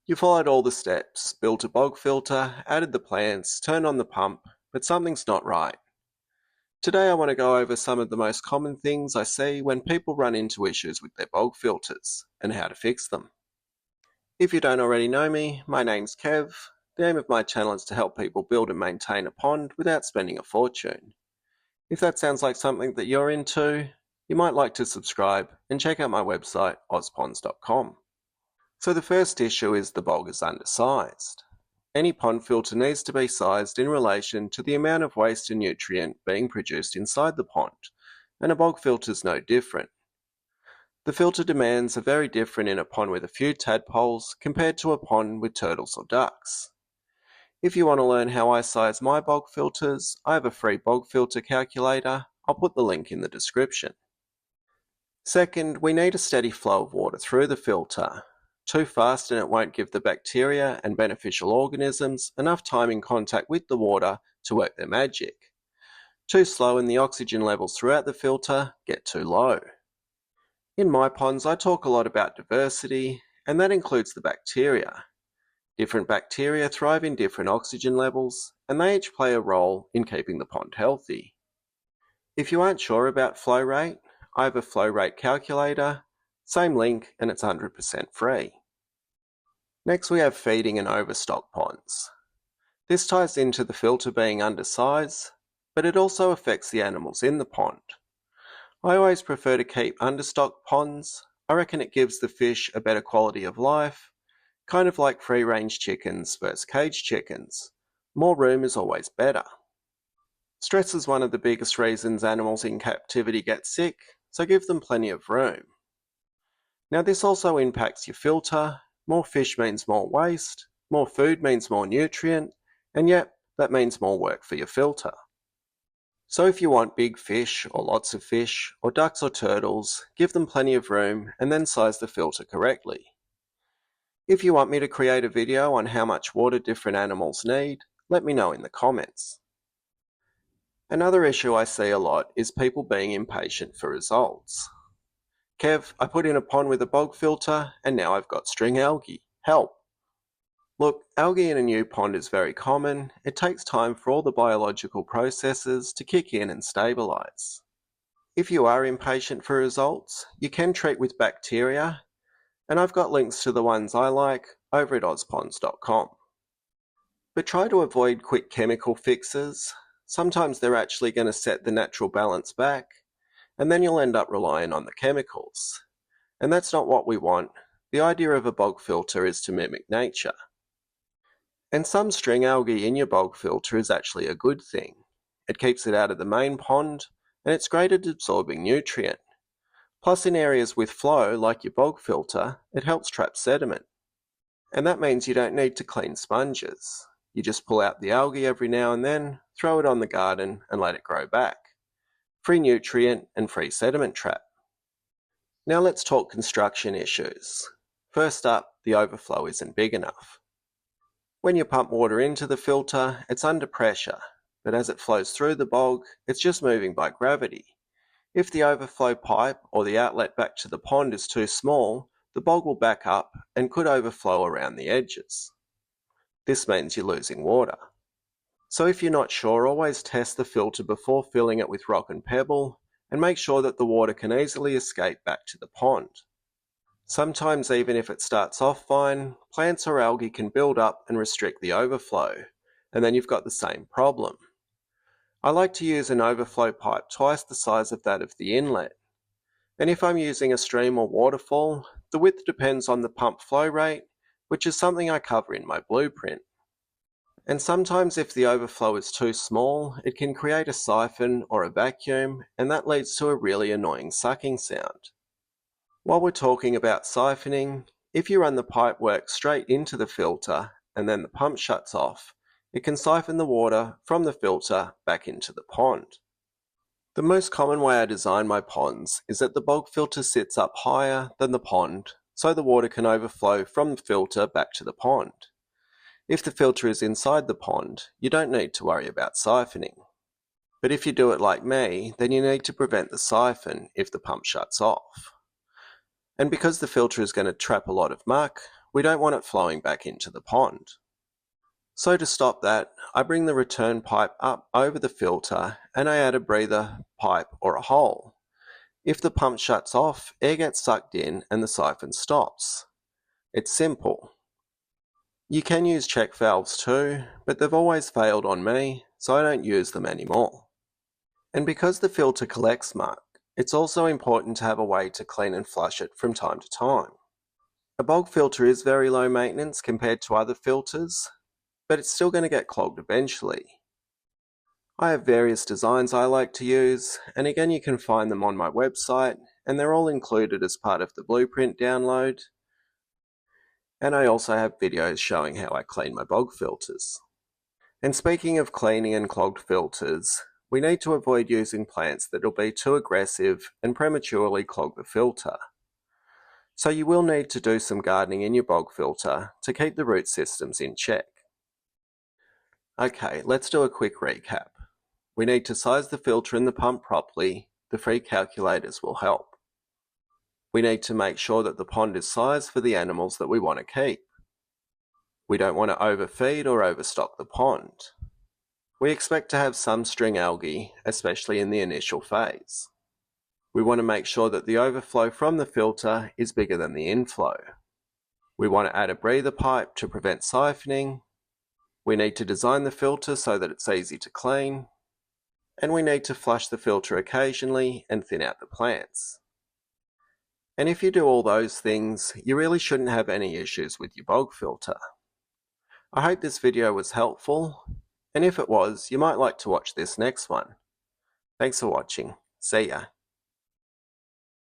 You followed all the steps, built a bog filter, added the plants, turned on the pump, but something's not right. Today I want to go over some of the most common things I see when people run into issues with their bog filters, and how to fix them. If you don't already know me, my name's Kev. The aim of my channel is to help people build and maintain a pond without spending a fortune. If that sounds like something that you're into, you might like to subscribe and check out my website, Ozponds.com. So the first issue is the bog is undersized. Any pond filter needs to be sized in relation to the amount of waste and nutrient being produced inside the pond, and a bog filter is no different. The filter demands are very different in a pond with a few tadpoles compared to a pond with turtles or ducks. If you want to learn how I size my bog filters, I have a free bog filter calculator. I'll put the link in the description. Second, we need a steady flow of water through the filter. Too fast and it won't give the bacteria and beneficial organisms enough time in contact with the water to work their magic. Too slow and the oxygen levels throughout the filter get too low. In my ponds I talk a lot about diversity, and that includes the bacteria. Different bacteria thrive in different oxygen levels, and they each play a role in keeping the pond healthy. If you aren't sure about flow rate, I have a flow rate calculator, same link, and it's 100% free. Next we have feeding and overstock ponds. This ties into the filter being undersized, but it also affects the animals in the pond. I always prefer to keep understocked ponds. I reckon it gives the fish a better quality of life, kind of like free-range chickens versus caged chickens. More room is always better. Stress is one of the biggest reasons animals in captivity get sick, so give them plenty of room. Now this also impacts your filter. More fish means more waste, more food means more nutrient, and yet that means more work for your filter. So if you want big fish, or lots of fish, or ducks or turtles, give them plenty of room and then size the filter correctly. If you want me to create a video on how much water different animals need, let me know in the comments. Another issue I see a lot is people being impatient for results. Kev, I put in a pond with a bog filter and now I've got string algae. Help! Look, algae in a new pond is very common. It takes time for all the biological processes to kick in and stabilise. If you are impatient for results, you can treat with bacteria, and I've got links to the ones I like over at Ozponds.com. But try to avoid quick chemical fixes. Sometimes they're actually going to set the natural balance back, and then you'll end up relying on the chemicals. And that's not what we want. The idea of a bog filter is to mimic nature. And some string algae in your bog filter is actually a good thing. It keeps it out of the main pond, and it's great at absorbing nutrient. Plus in areas with flow, like your bog filter, it helps trap sediment. And that means you don't need to clean sponges. You just pull out the algae every now and then, throw it on the garden, and let it grow back. Free nutrient and free sediment trap. Now let's talk construction issues. First up, the overflow isn't big enough. When you pump water into the filter, it's under pressure, but as it flows through the bog, it's just moving by gravity. If the overflow pipe or the outlet back to the pond is too small, the bog will back up and could overflow around the edges. This means you're losing water. So if you're not sure, always test the filter before filling it with rock and pebble, and make sure that the water can easily escape back to the pond. Sometimes even if it starts off fine, plants or algae can build up and restrict the overflow, and then you've got the same problem. I like to use an overflow pipe twice the size of that of the inlet. And if I'm using a stream or waterfall, the width depends on the pump flow rate, which is something I cover in my blueprint. And sometimes if the overflow is too small, it can create a siphon or a vacuum, and that leads to a really annoying sucking sound. While we're talking about siphoning, if you run the pipe work straight into the filter and then the pump shuts off, it can siphon the water from the filter back into the pond. The most common way I design my ponds is that the bog filter sits up higher than the pond, so the water can overflow from the filter back to the pond. If the filter is inside the pond, you don't need to worry about siphoning. But if you do it like me, then you need to prevent the siphon if the pump shuts off. And because the filter is going to trap a lot of muck, We don't want it flowing back into the pond. So to stop that, I bring the return pipe up over the filter and I add a breather pipe or a hole. If the pump shuts off, air gets sucked in and the siphon stops. It's simple. You can use check valves too, but they've always failed on me, so I don't use them anymore. And because the filter collects muck, it's also important to have a way to clean and flush it from time to time. A bog filter is very low maintenance compared to other filters, but it's still going to get clogged eventually. I have various designs I like to use, and again you can find them on my website, and they're all included as part of the blueprint download. And I also have videos showing how I clean my bog filters. And speaking of cleaning and clogged filters, we need to avoid using plants that will be too aggressive and prematurely clog the filter. So you will need to do some gardening in your bog filter to keep the root systems in check. Okay, let's do a quick recap. We need to size the filter and the pump properly. The free calculators will help. We need to make sure that the pond is sized for the animals that we want to keep. We don't want to overfeed or overstock the pond. We expect to have some string algae, especially in the initial phase. We want to make sure that the overflow from the filter is bigger than the inflow. We want to add a breather pipe to prevent siphoning. We need to design the filter so that it's easy to clean. And we need to flush the filter occasionally and thin out the plants. And if you do all those things, you really shouldn't have any issues with your bog filter. I hope this video was helpful, and if it was, you might like to watch this next one. Thanks for watching. See ya.